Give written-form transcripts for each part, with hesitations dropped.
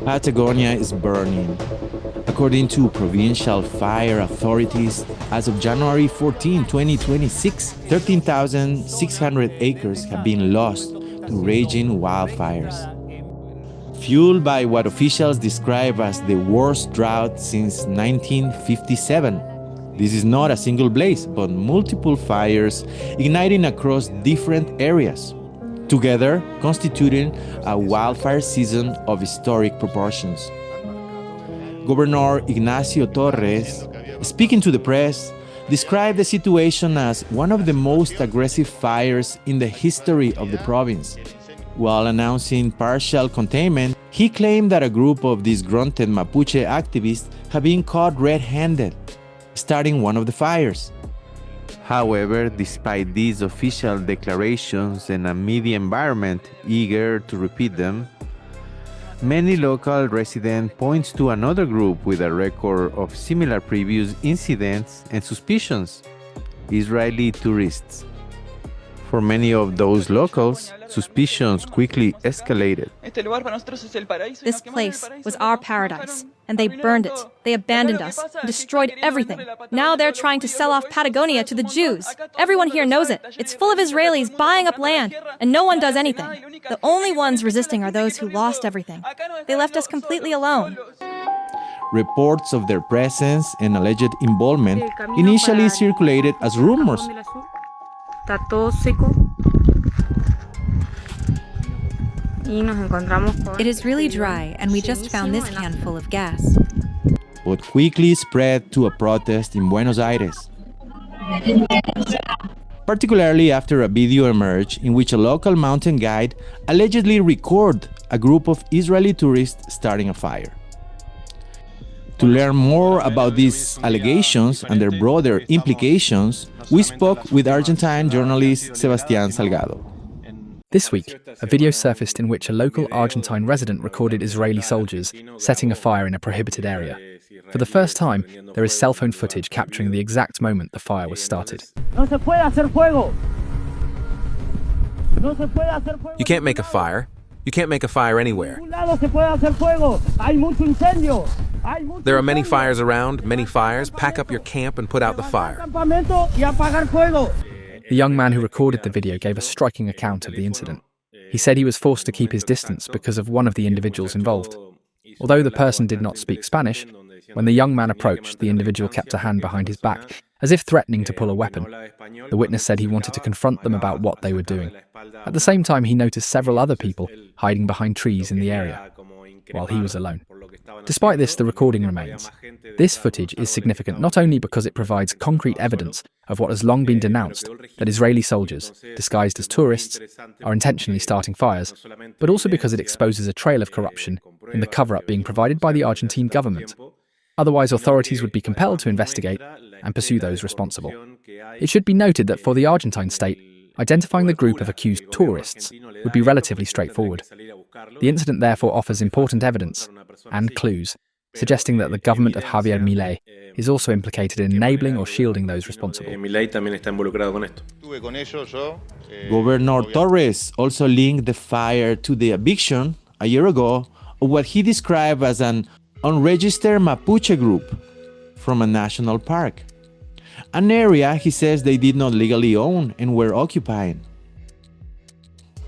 Patagonia is burning. According to provincial fire authorities, as of January 14, 2026, 13,600 acres have been lost to raging wildfires. Fueled by what officials describe as the worst drought since 1957. This is not a single blaze, but multiple fires igniting across different areas, together constituting a wildfire season of historic proportions. Governor Ignacio Torres, speaking to the press, described the situation as one of the most aggressive fires in the history of the province. While announcing partial containment, he claimed that a group of disgruntled Mapuche activists have been caught red-handed, starting one of the fires. However, despite these official declarations and a media environment eager to repeat them, many local residents point to another group with a record of similar previous incidents and suspicions: Israeli tourists. For many of those locals, suspicions quickly escalated. This place was our paradise, and they burned it. They abandoned us and destroyed everything. Now they're trying to sell off Patagonia to the Jews. Everyone here knows it. It's full of Israelis buying up land, and no one does anything. The only ones resisting are those who lost everything. They left us completely alone. Reports of their presence and alleged involvement initially circulated as rumors. It is really dry, and we just found this can full of gas. But quickly spread to a protest in Buenos Aires. Particularly after a video emerged in which a local mountain guide allegedly recorded a group of Israeli tourists starting a fire. To learn more about these allegations and their broader implications, we spoke with Argentine journalist Sebastian Salgado. This week, a video surfaced in which a local Argentine resident recorded Israeli soldiers setting a fire in a prohibited area. For the first time, there is cell phone footage capturing the exact moment the fire was started. You can't make a fire. You can't make a fire anywhere. There are many fires around, many fires. Pack up your camp and put out the fire. The young man who recorded the video gave a striking account of the incident. He said he was forced to keep his distance because of one of the individuals involved. Although the person did not speak Spanish, when the young man approached, the individual kept a hand behind his back, as if threatening to pull a weapon. The witness said he wanted to confront them about what they were doing. At the same time, he noticed several other people hiding behind trees in the area, while he was alone. Despite this, the recording remains. This footage is significant not only because it provides concrete evidence of what has long been denounced, that Israeli soldiers, disguised as tourists, are intentionally starting fires, but also because it exposes a trail of corruption in the cover-up being provided by the Argentine government. Otherwise, authorities would be compelled to investigate and pursue those responsible. It should be noted that for the Argentine state, identifying the group of accused tourists would be relatively straightforward. The incident therefore offers important evidence and clues, suggesting that the government of Javier Milei is also implicated in enabling or shielding those responsible. Governor Torres also linked the fire to the eviction a year ago of what he described as an unregistered Mapuche group from a national park, an area he says they did not legally own and were occupying.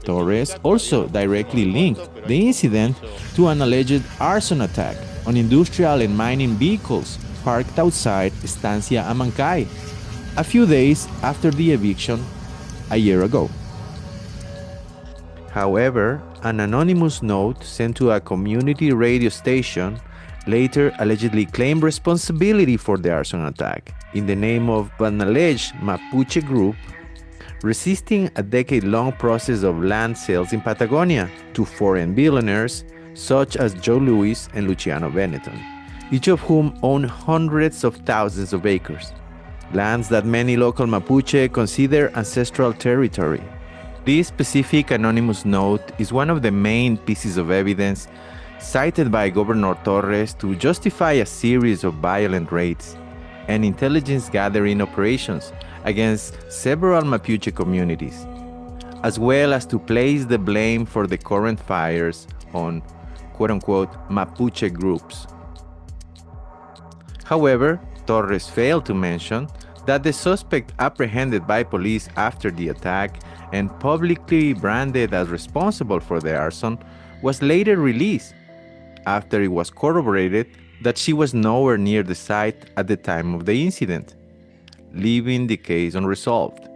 Torres also directly linked the incident to an alleged arson attack on industrial and mining vehicles parked outside Estancia Amancay a few days after the eviction a year ago. However, an anonymous note sent to a community radio station later allegedly claimed responsibility for the arson attack in the name of an alleged Mapuche group resisting a decade-long process of land sales in Patagonia to foreign billionaires such as Joe Louis and Luciano Benetton, each of whom own hundreds of thousands of acres, lands that many local Mapuche consider ancestral territory. This specific anonymous note is one of the main pieces of evidence cited by Governor Torres to justify a series of violent raids and intelligence gathering operations against several Mapuche communities, as well as to place the blame for the current fires on quote-unquote Mapuche groups. However, Torres failed to mention that the suspect apprehended by police after the attack and publicly branded as responsible for the arson was later released after it was corroborated that she was nowhere near the site at the time of the incident, leaving the case unresolved.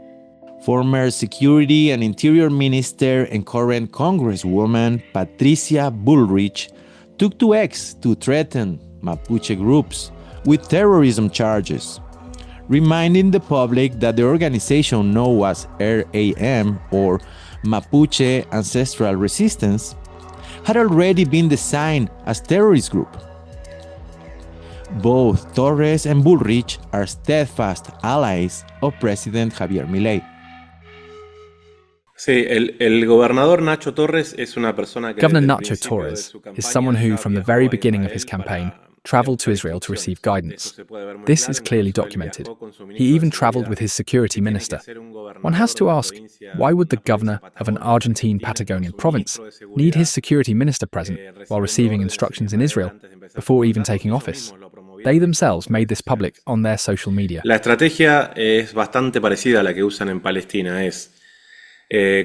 Former Security and Interior Minister and current Congresswoman Patricia Bullrich took to X to threaten Mapuche groups with terrorism charges, reminding the public that the organization known as RAM, or Mapuche Ancestral Resistance, had already been designed as terrorist group. Both Torres and Bullrich are steadfast allies of President Javier Milei. Sí, el gobernador Nacho Torres es una persona que Governor desde el Nacho principio de Torres su is campaña someone who, ha from the viajado very a beginning of Israel his campaign, para travelled to enviar Israel to receive instrucciones. guidance. Esto se puede ver muy This claro is en clearly cuanto él documented. viajó con su He ministro de even travelled Seguridad, with his security que tiene que minister. ser un One has gobernador to de la ask, provincia why would the de la governor provincia of an Patagonia, Argentine Argentina, Patagonian con su province ministro de need his Seguridad, security minister present while recibiendo receiving órdenes instructions en in Israel adelante de empezar before su even mandato? taking Ellos office? mismos lo promovieron They en themselves sus made this redes public sociales. on their social media. La estrategia es bastante parecida a la que usan en Palestina, es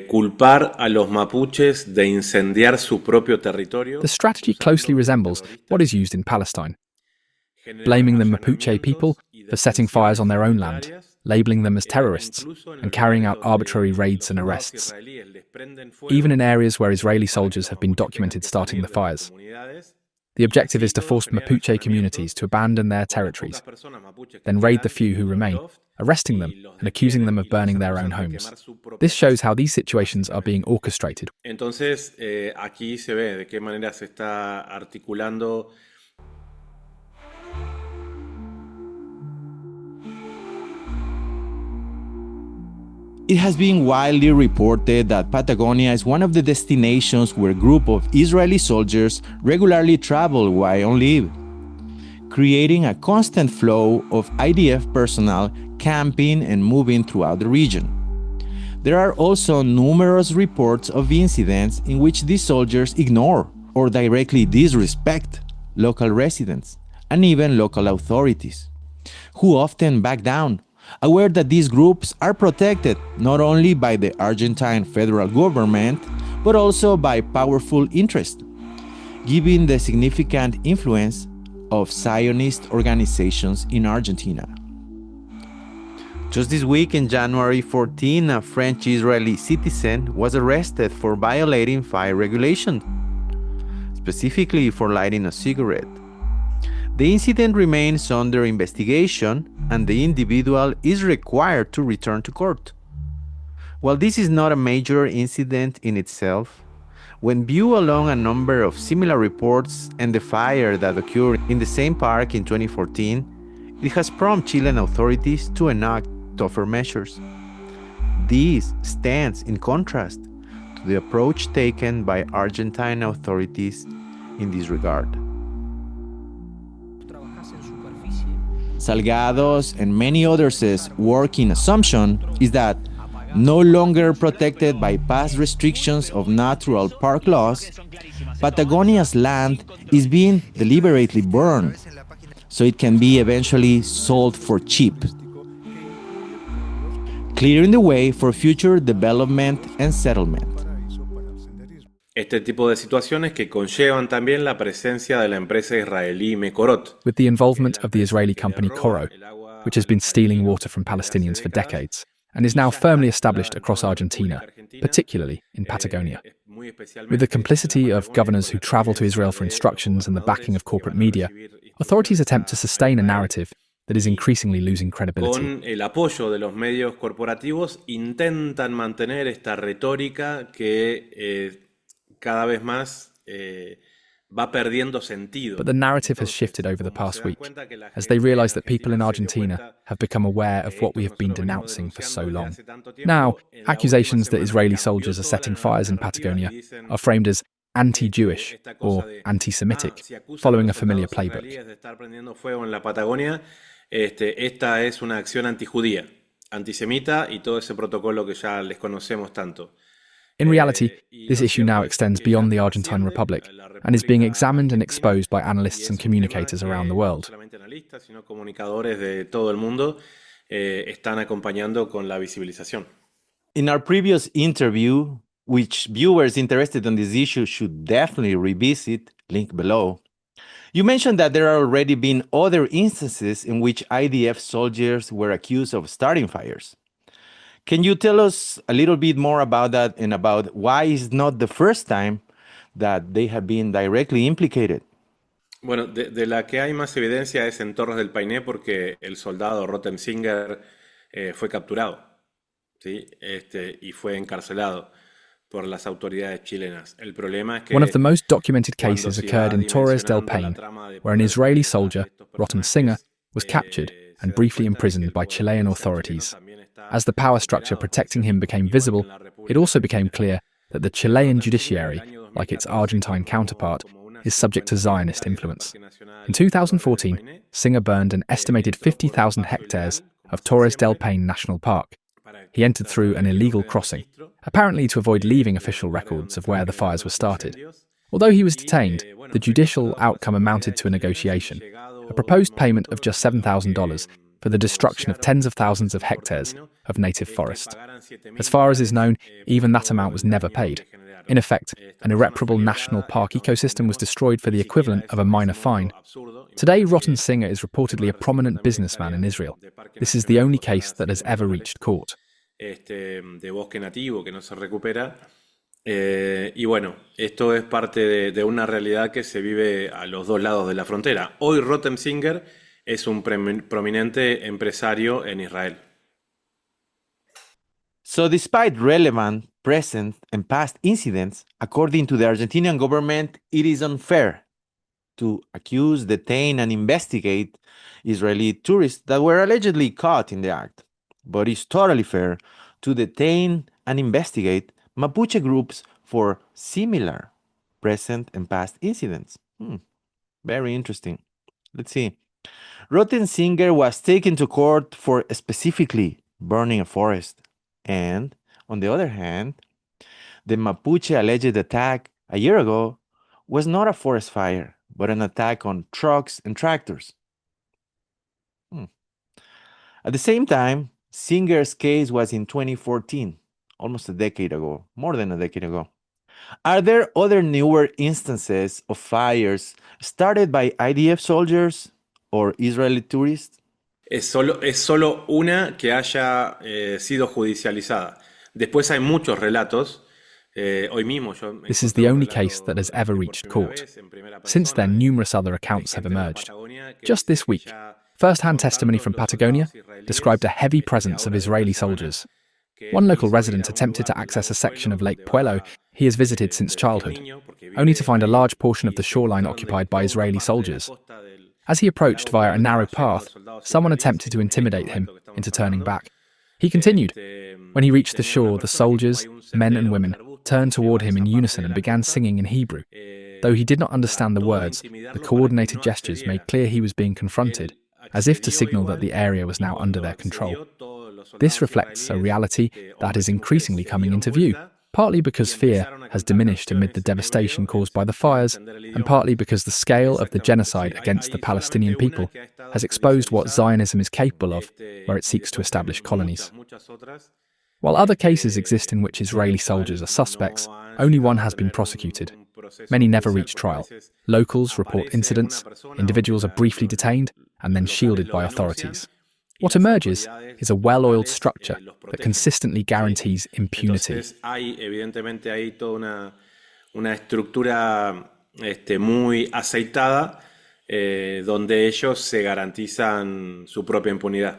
culpar a los mapuches de incendiar su propio territorio. The strategy closely resembles what is used in Palestine, blaming the Mapuche people for setting fires on their own land, labelling them as terrorists, and carrying out arbitrary raids and arrests. Even in areas where Israeli soldiers have been documented starting the fires. The objective is to force Mapuche communities to abandon their territories, then raid the few who remain, arresting them and accusing them of burning their own homes. This shows how these situations are being orchestrated. Entonces, aquí se ve de qué manera se está articulando. It has been widely reported that Patagonia is one of the destinations where a group of Israeli soldiers regularly travel while on leave, creating a constant flow of IDF personnel camping and moving throughout the region. There are also numerous reports of incidents in which these soldiers ignore or directly disrespect local residents and even local authorities, who often back down, aware that these groups are protected not only by the Argentine federal government, but also by powerful interests, given the significant influence of Zionist organizations in Argentina. Just this week, in January 14, a French-Israeli citizen was arrested for violating fire regulations, specifically for lighting a cigarette. The incident remains under investigation, and the individual is required to return to court. While this is not a major incident in itself, when viewed along a number of similar reports and the fire that occurred in the same park in 2014, it has prompted Chilean authorities to enact tougher measures. This stands in contrast to the approach taken by Argentine authorities in this regard. Salgado's and many others' working assumption is that, no longer protected by past restrictions of natural park laws, Patagonia's land is being deliberately burned so it can be eventually sold for cheap, clearing the way for future development and settlement. Este tipo de situaciones que conllevan también la presencia de la empresa israelí Mekorot, with the involvement of the Israeli company Coro, which has been stealing water from Palestinians for decades, and is now firmly established across Argentina, particularly in Patagonia. With the complicity of governors who travel to Israel for instructions and the backing of corporate media, authorities attempt to sustain a narrative that is increasingly losing credibility. Con el apoyo de los medios corporativos intentan mantener esta retórica que cada vez más va perdiendo sentido. But the narrative has shifted over the past week, as they realize that people in Argentina have become aware of what we have been denouncing for so long. Now, accusations that Israeli soldiers are setting fires in Patagonia are framed as anti-Jewish or anti-Semitic, following a familiar playbook. Esta es una acción antijudía, antisemita y todo ese protocolo que ya les conocemos tanto. In reality, this issue now extends beyond the Argentine Republic and is being examined and exposed by analysts and communicators around the world. In our previous interview, which viewers interested in this issue should definitely revisit, link below, you mentioned that there have already been other instances in which IDF soldiers were accused of starting fires. Can you tell us a little bit more about that and about why it's not the first time that they have been directly implicated? Bueno, de la que hay más evidencia es en Torres del Paine porque el soldado Rottensinger fue capturado, ¿sí? Y fue encarcelado por las autoridades chilenas. El problema es que one of the most documented cases occurred in Torres del Paine, where an Israeli soldier, Rottensinger, was captured and briefly imprisoned by Chilean authorities. As the power structure protecting him became visible, it also became clear that the Chilean judiciary, like its Argentine counterpart, is subject to Zionist influence. In 2014, Singer burned an estimated 50,000 hectares of Torres del Paine National Park. He entered through an illegal crossing, apparently to avoid leaving official records of where the fires were started. Although he was detained, the judicial outcome amounted to a negotiation, a proposed payment of just $7,000 for the destruction of tens of thousands of hectares of native forest. As far as is known, even that amount was never paid. In effect, an irreparable national park ecosystem was destroyed for the equivalent of a minor fine. Today, Rottensinger is reportedly a prominent businessman in Israel. This is the only case that has ever reached court. De bosque nativo que no se recupera. Y bueno, esto es parte de una realidad que se vive a los dos lados de la frontera. Hoy Rottensinger es un prominente empresario en Israel. So despite relevant, present, and past incidents, according to the Argentinian government, it is unfair to accuse, detain, and investigate Israeli tourists that were allegedly caught in the act. But it's totally fair to detain and investigate Mapuche groups for similar present and past incidents. Very interesting. Let's see. Rottensinger was taken to court for specifically burning a forest. And, on the other hand, the Mapuche alleged attack a year ago was not a forest fire, but an attack on trucks and tractors. At the same time, Singer's case was in 2014, almost a decade ago, more than a decade ago. Are there other newer instances of fires started by IDF soldiers or Israeli tourists? Es solo una que haya sido judicializada. Después hay muchos relatos. Hoy mismo This is the only case that has ever reached court. Since then, numerous other accounts have emerged. Just this week, first-hand testimony from Patagonia described a heavy presence of Israeli soldiers. One local resident attempted to access a section of Lake Puelo he has visited since childhood, only to find a large portion of the shoreline occupied by Israeli soldiers. As he approached via a narrow path, someone attempted to intimidate him into turning back. He continued. When he reached the shore, the soldiers, men and women, turned toward him in unison and began singing in Hebrew. Though he did not understand the words, the coordinated gestures made clear he was being confronted, as if to signal that the area was now under their control. This reflects a reality that is increasingly coming into view, partly because fear has diminished amid the devastation caused by the fires, and partly because the scale of the genocide against the Palestinian people has exposed what Zionism is capable of, where it seeks to establish colonies. While other cases exist in which Israeli soldiers are suspects, only one has been prosecuted. Many never reach trial. Locals report incidents, individuals are briefly detained, and then shielded by authorities. What emerges is a well-oiled structure that consistently guarantees impunity. Hay evidentemente ahí toda una estructura muy aceitada donde ellos se garantizan su propia impunidad.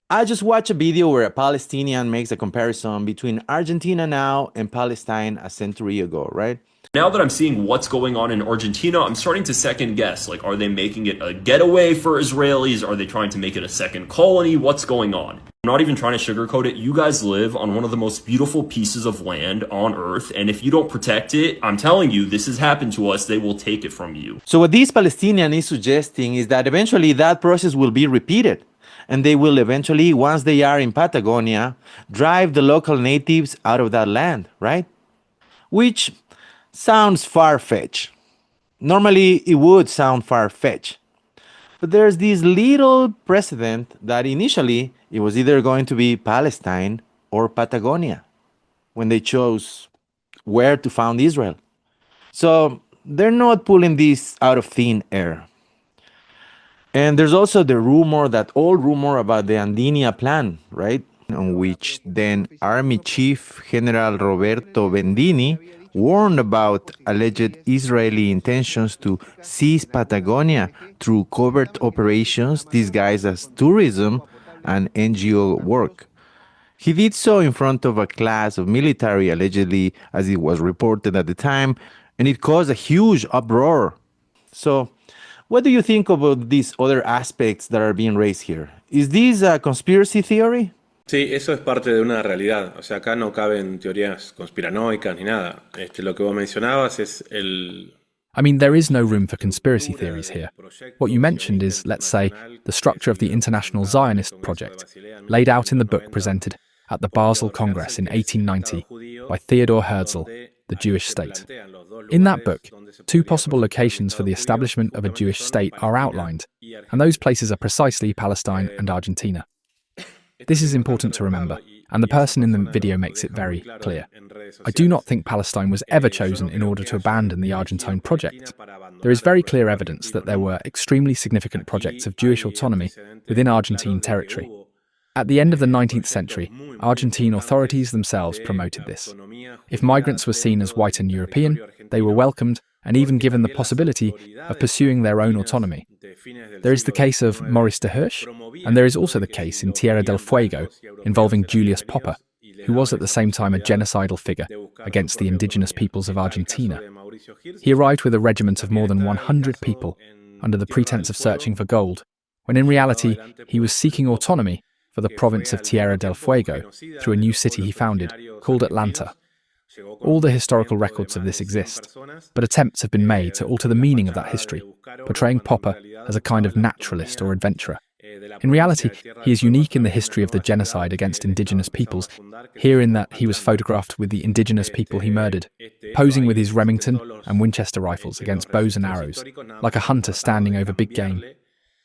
I just watched a video where a Palestinian makes a comparison between Argentina now and Palestine a century ago, right? Now that I'm seeing what's going on in Argentina, I'm starting to second guess. Like, are they making it a getaway for Israelis? Are they trying to make it a second colony? What's going on? I'm not even trying to sugarcoat it. You guys live on one of the most beautiful pieces of land on earth. And if you don't protect it, I'm telling you, this has happened to us. They will take it from you. So what this Palestinian is suggesting is that eventually that process will be repeated. and they will eventually, once they are in Patagonia, drive the local natives out of that land, right? Which sounds far-fetched. Normally, it would sound far-fetched. But there's this little precedent that initially it was either going to be Palestine or Patagonia when they chose where to found Israel. So they're not pulling this out of thin air. And there's also the old rumor about the Andinia plan, right? On which then Army Chief General Roberto Bendini warned about alleged Israeli intentions to seize Patagonia through covert operations disguised as tourism and NGO work. He did so in front of a class of military, allegedly, as it was reported at the time, and it caused a huge uproar. So, what do you think about these other aspects that are being raised here? Is this a conspiracy theory? Sí, eso es parte de una realidad. O sea, acá no caben teorías conspiranoicas ni nada. Lo que vos mencionabas es I mean, there is no room for conspiracy theories here. What you mentioned is, let's say, the structure of the International Zionist project, laid out in the book presented at the Basel Congress in 1890 by Theodor Herzl, The Jewish State. In that book, two possible locations for the establishment of a Jewish state are outlined, and those places are precisely Palestine and Argentina. This is important to remember, and the person in the video makes it very clear. I do not think Palestine was ever chosen in order to abandon the Argentine project. There is very clear evidence that there were extremely significant projects of Jewish autonomy within Argentine territory. At the end of the 19th century, Argentine authorities themselves promoted this. If migrants were seen as white and European, they were welcomed and even given the possibility of pursuing their own autonomy. There is the case of Maurice de Hirsch, and there is also the case in Tierra del Fuego involving Julius Popper, who was at the same time a genocidal figure against the indigenous peoples of Argentina. He arrived with a regiment of more than 100 people under the pretense of searching for gold, when in reality he was seeking autonomy for the province of Tierra del Fuego through a new city he founded called Atlanta. All the historical records of this exist, but attempts have been made to alter the meaning of that history, portraying Popper as a kind of naturalist or adventurer. In reality, he is unique in the history of the genocide against indigenous peoples, here in that he was photographed with the indigenous people he murdered, posing with his Remington and Winchester rifles against bows and arrows, like a hunter standing over big game.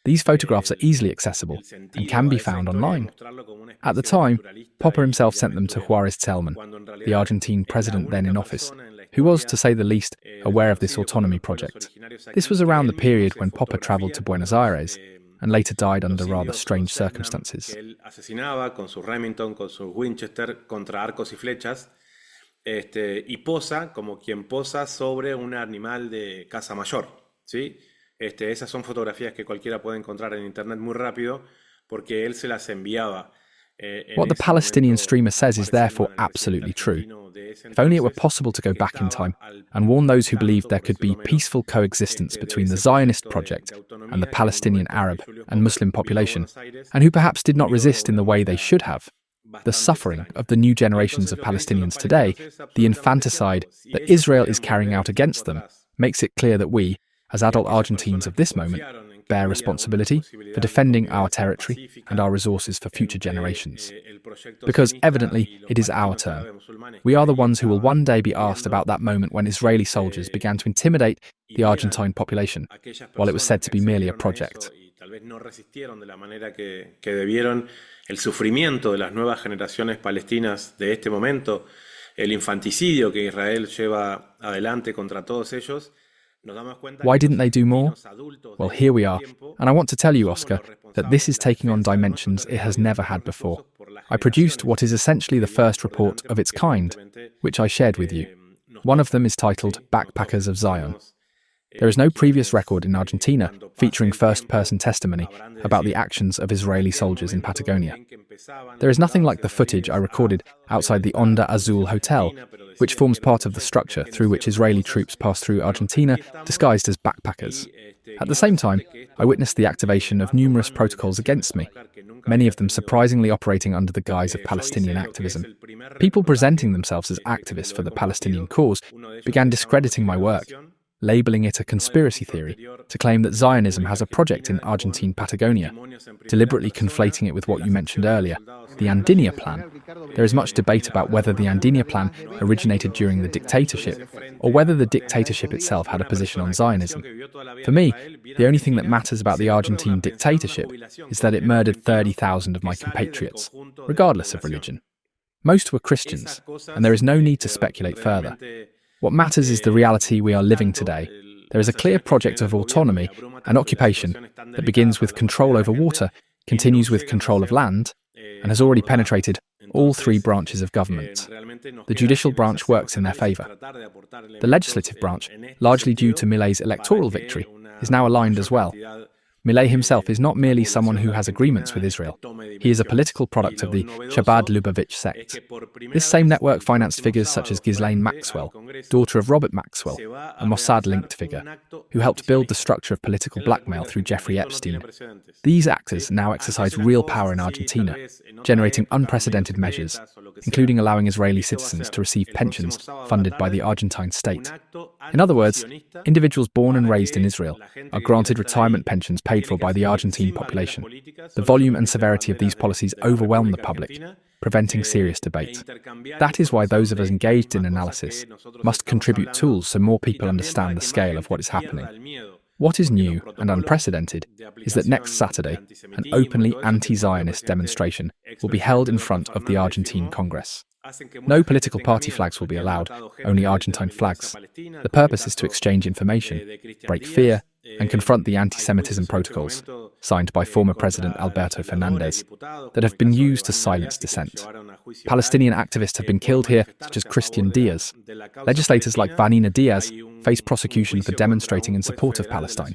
These photographs are easily accessible and can be found online. At the time, Popper himself sent them to Juarez Celman, the Argentine president then in office, who was, to say the least, aware of this autonomy project. This was around the period when Popper travelled to Buenos Aires and later died under rather strange circumstances. Y posa como quien posa sobre un animal de caza mayor, ¿sí? Esas son fotografías que cualquiera puede encontrar en internet muy rápido porque él se las enviaba. What the Palestinian streamer says is therefore absolutely true. If only it were possible to go back in time and warn those who believed there could be peaceful coexistence between the Zionist project and the Palestinian Arab and Muslim population, and who perhaps did not resist in the way they should have. The suffering of the new generations of Palestinians today, the infanticide that Israel is carrying out against them, makes it clear that we, as adult Argentines of this moment, bear responsibility for defending our territory and our resources for future generations. Because evidently, it is our turn. We are the ones who will one day be asked about that moment when Israeli soldiers began to intimidate the Argentine population, while it was said to be merely a project. El sufrimiento de las nuevas generaciones palestinas de este momento, el infanticidio que Israel lleva adelante contra todos ellos. Why didn't they do more? Well, here we are, and I want to tell you, Oscar, that this is taking on dimensions it has never had before. I produced what is essentially the first report of its kind, which I shared with you. One of them is titled Backpackers of Zion. There is no previous record in Argentina featuring first-person testimony about the actions of Israeli soldiers in Patagonia. There is nothing like the footage I recorded outside the Onda Azul Hotel, which forms part of the structure through which Israeli troops pass through Argentina disguised as backpackers. At the same time, I witnessed the activation of numerous protocols against me, many of them surprisingly operating under the guise of Palestinian activism. People presenting themselves as activists for the Palestinian cause began discrediting my work, labeling it a conspiracy theory to claim that Zionism has a project in Argentine Patagonia, deliberately conflating it with what you mentioned earlier, the Andina Plan. There is much debate about whether the Andina Plan originated during the dictatorship or whether the dictatorship itself had a position on Zionism. For me, the only thing that matters about the Argentine dictatorship is that it murdered 30,000 of my compatriots, regardless of religion. Most were Christians, and there is no need to speculate further. What matters is the reality we are living today. There is a clear project of autonomy and occupation that begins with control over water, continues with control of land, and has already penetrated all three branches of government. The judicial branch works in their favour. The legislative branch, largely due to Milei's electoral victory, is now aligned as well. Milei himself is not merely someone who has agreements with Israel. He is a political product of the Chabad Lubavitch sect. This same network financed figures such as Ghislaine Maxwell, daughter of Robert Maxwell, a Mossad-linked figure, who helped build the structure of political blackmail through Jeffrey Epstein. These actors now exercise real power in Argentina, generating unprecedented measures, including allowing Israeli citizens to receive pensions funded by the Argentine state. In other words, individuals born and raised in Israel are granted retirement pensions paid for by the Argentine population. The volume and severity of these policies overwhelm the public, preventing serious debate. That is why those of us engaged in analysis must contribute tools so more people understand the scale of what is happening. What is new and unprecedented is that next Saturday, an openly anti-Zionist demonstration will be held in front of the Argentine Congress. No political party flags will be allowed, only Argentine flags. The purpose is to exchange information, break fear, and confront the anti-Semitism protocols, signed by former President Alberto Fernandez, that have been used to silence dissent. Palestinian activists have been killed here, such as Christian Diaz. Legislators like Vanina Diaz face prosecution for demonstrating in support of Palestine.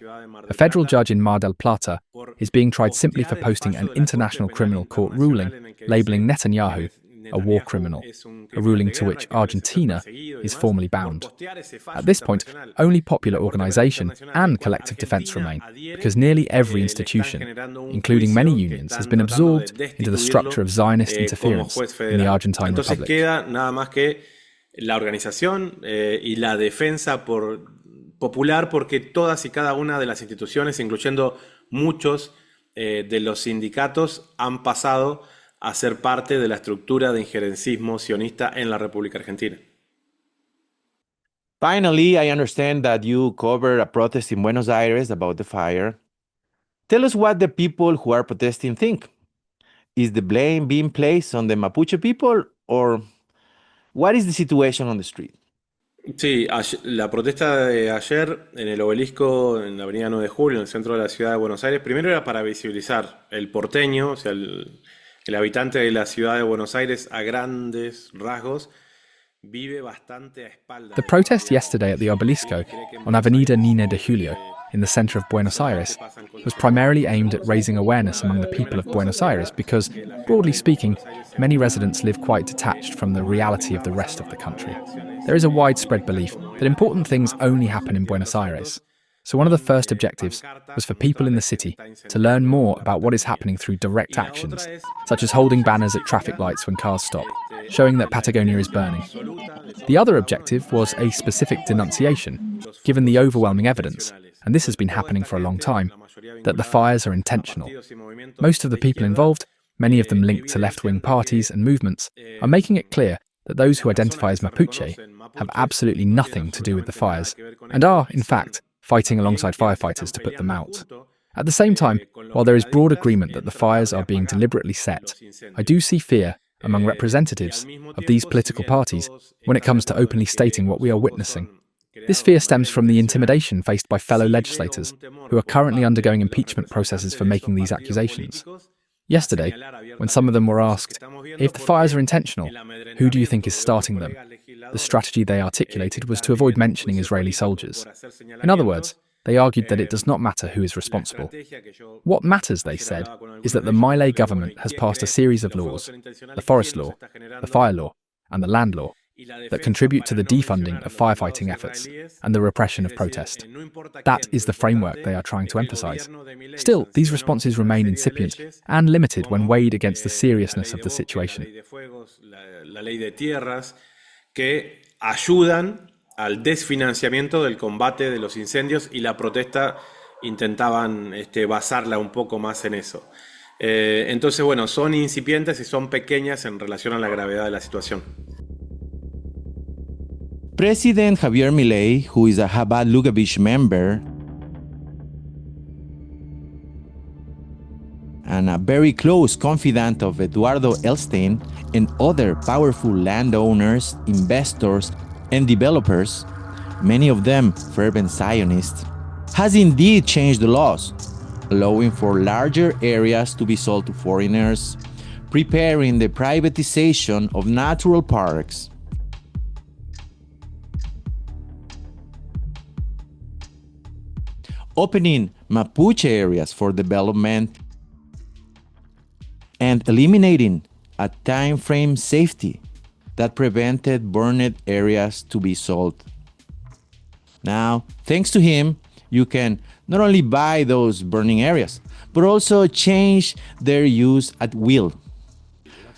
A federal judge in Mar del Plata is being tried simply for posting an International Criminal Court ruling labelling Netanyahu a war criminal, a ruling to which Argentina is formally bound. At this point, only popular organisation and collective defence remain, because nearly every institution, including many unions, has been absorbed into the structure of Zionist interference in the Argentine Republic. La organización y la defensa popular, porque todas y cada una de las instituciones, incluyendo muchos de los sindicatos, han pasado a ser parte de la estructura de injerencismo sionista en la República Argentina. Finally, I understand that you covered a protest in Buenos Aires about the fire. Tell us what the people who are protesting think. Is the blame being placed on the Mapuche people, or what is the situation on the street? Sí, la protesta de ayer en el obelisco, en la avenida 9 de Julio, en el centro de la ciudad de Buenos Aires, primero era para visibilizar el porteño, o sea, el habitante de la ciudad de Buenos Aires a grandes rasgos vive bastante a espaldas. The protest yesterday at the Obelisco on Avenida 9 de Julio in the center of Buenos Aires was primarily aimed at raising awareness among the people of Buenos Aires because, broadly speaking, many residents live quite detached from the reality of the rest of the country. There is a widespread belief that important things only happen in Buenos Aires. So one of the first objectives was for people in the city to learn more about what is happening through direct actions, such as holding banners at traffic lights when cars stop, showing that Patagonia is burning. The other objective was a specific denunciation, given the overwhelming evidence, and this has been happening for a long time, that the fires are intentional. Most of the people involved, many of them linked to left-wing parties and movements, are making it clear that those who identify as Mapuche have absolutely nothing to do with the fires, and are, in fact, fighting alongside firefighters to put them out. At the same time, while there is broad agreement that the fires are being deliberately set, I do see fear among representatives of these political parties when it comes to openly stating what we are witnessing. This fear stems from the intimidation faced by fellow legislators who are currently undergoing impeachment processes for making these accusations. Yesterday, when some of them were asked, if the fires are intentional, who do you think is starting them? The strategy they articulated was to avoid mentioning Israeli soldiers. In other words, they argued that it does not matter who is responsible. What matters, they said, is that the Milei government has passed a series of laws, the forest law, the fire law, and the land law, that contribute to the defunding of firefighting efforts and the repression of protest. That is the framework they are trying to emphasize. Still, these responses remain incipient and limited when weighed against the seriousness of the situation. Que ayudan al desfinanciamiento del combate de los incendios y la protesta intentaban basarla un poco más en eso. Entonces, bueno, son incipientes y son pequeñas en relación a la gravedad de la situación. President Javier Milei, who is a Chabad Lubavitch member and a very close confidant of Eduardo Elstein and other powerful landowners, investors, and developers, many of them fervent Zionists, has indeed changed the laws, allowing for larger areas to be sold to foreigners, preparing the privatization of natural parks. Opening Mapuche areas for development, and eliminating a time frame safety that prevented burned areas to be sold. Now, thanks to him, you can not only buy those burning areas, but also change their use at will.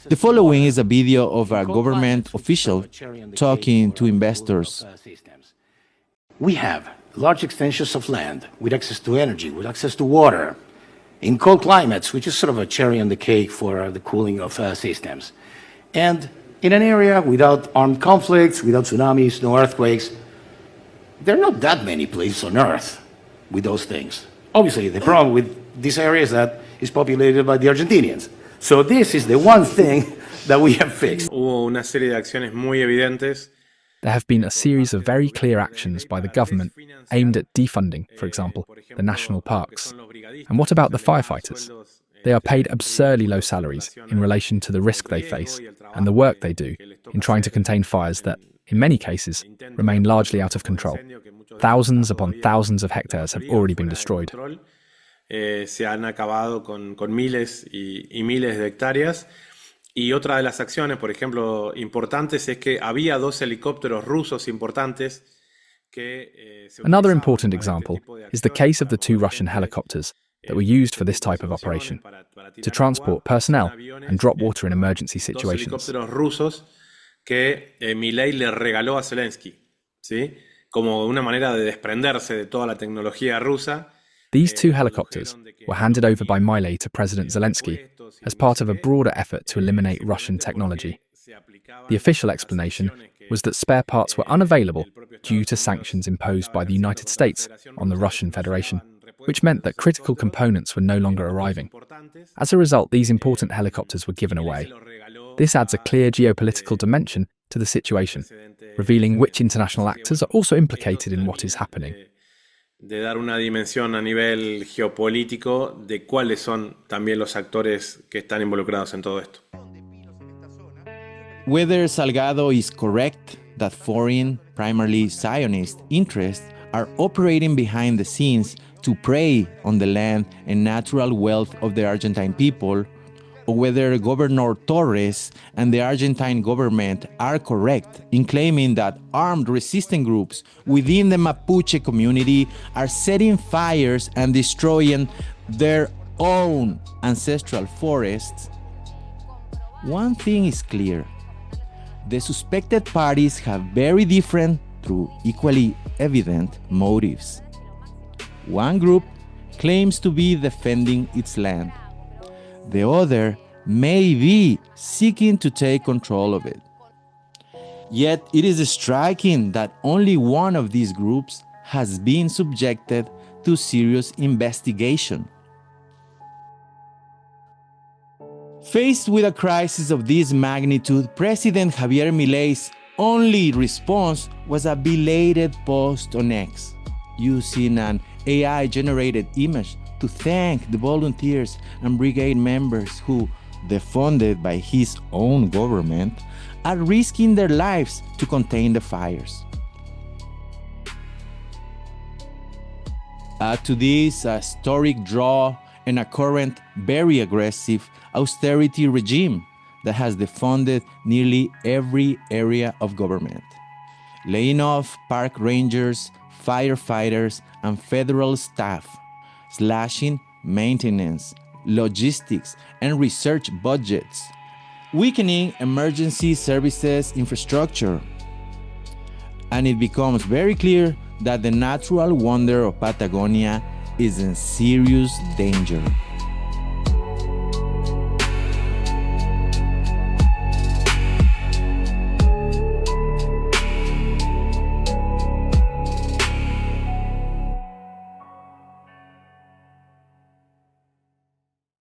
The following is a video of a government official talking to investors. We have large extensions of land with access to energy, with access to water, in cold climates, which is sort of a cherry on the cake for the cooling of systems. And in an area without armed conflicts, without tsunamis, no earthquakes, there are not that many places on Earth with those things. Obviously, the problem with this area is that it's populated by the Argentinians. So this is the one thing that we have fixed. Hubo una serie de acciones muy evidentes. There have been a series of very clear actions by the government aimed at defunding, for example, the national parks. And what about the firefighters? They are paid absurdly low salaries in relation to the risk they face and the work they do in trying to contain fires that, in many cases, remain largely out of control. Thousands upon thousands of hectares have already been destroyed. Se han acabado con miles y miles de hectáreas. Y otra de las acciones, por ejemplo, importantes es que había 2 helicópteros rusos importantes que Another important example is the case of the 2 Russian helicopters that were used for this type of operation, to transport personnel and drop water in emergency situations. 2 helicópteros rusos que Milei le regaló a Zelensky, ¿sí? Como una manera de desprenderse de toda la tecnología rusa. These 2 helicopters were handed over by Milei to President Zelensky as part of a broader effort to eliminate Russian technology. The official explanation was that spare parts were unavailable due to sanctions imposed by the United States on the Russian Federation, which meant that critical components were no longer arriving. As a result, these important helicopters were given away. This adds a clear geopolitical dimension to the situation, revealing which international actors are also implicated in what is happening. De dar una dimensión a nivel geopolítico de cuáles son también los actores que están involucrados en todo esto. Whether Salgado is correct that foreign, primarily Zionist interests are operating behind the scenes to prey on the land and natural wealth of the Argentine people, or whether Governor Torres and the Argentine government are correct in claiming that armed resistance groups within the Mapuche community are setting fires and destroying their own ancestral forests, one thing is clear. The suspected parties have very different, though equally evident, motives. One group claims to be defending its land. The other may be seeking to take control of it. Yet it is striking that only one of these groups has been subjected to serious investigation. Faced with a crisis of this magnitude, President Javier Milei's only response was a belated post on X, using an AI-generated image to thank the volunteers and brigade members who, defunded by his own government, are risking their lives to contain the fires. Add to this a historic draw and a current very aggressive austerity regime that has defunded nearly every area of government, laying off park rangers, firefighters, and federal staff, slashing maintenance, logistics, and research budgets, weakening emergency services infrastructure, and it becomes very clear that the natural wonder of Patagonia is in serious danger.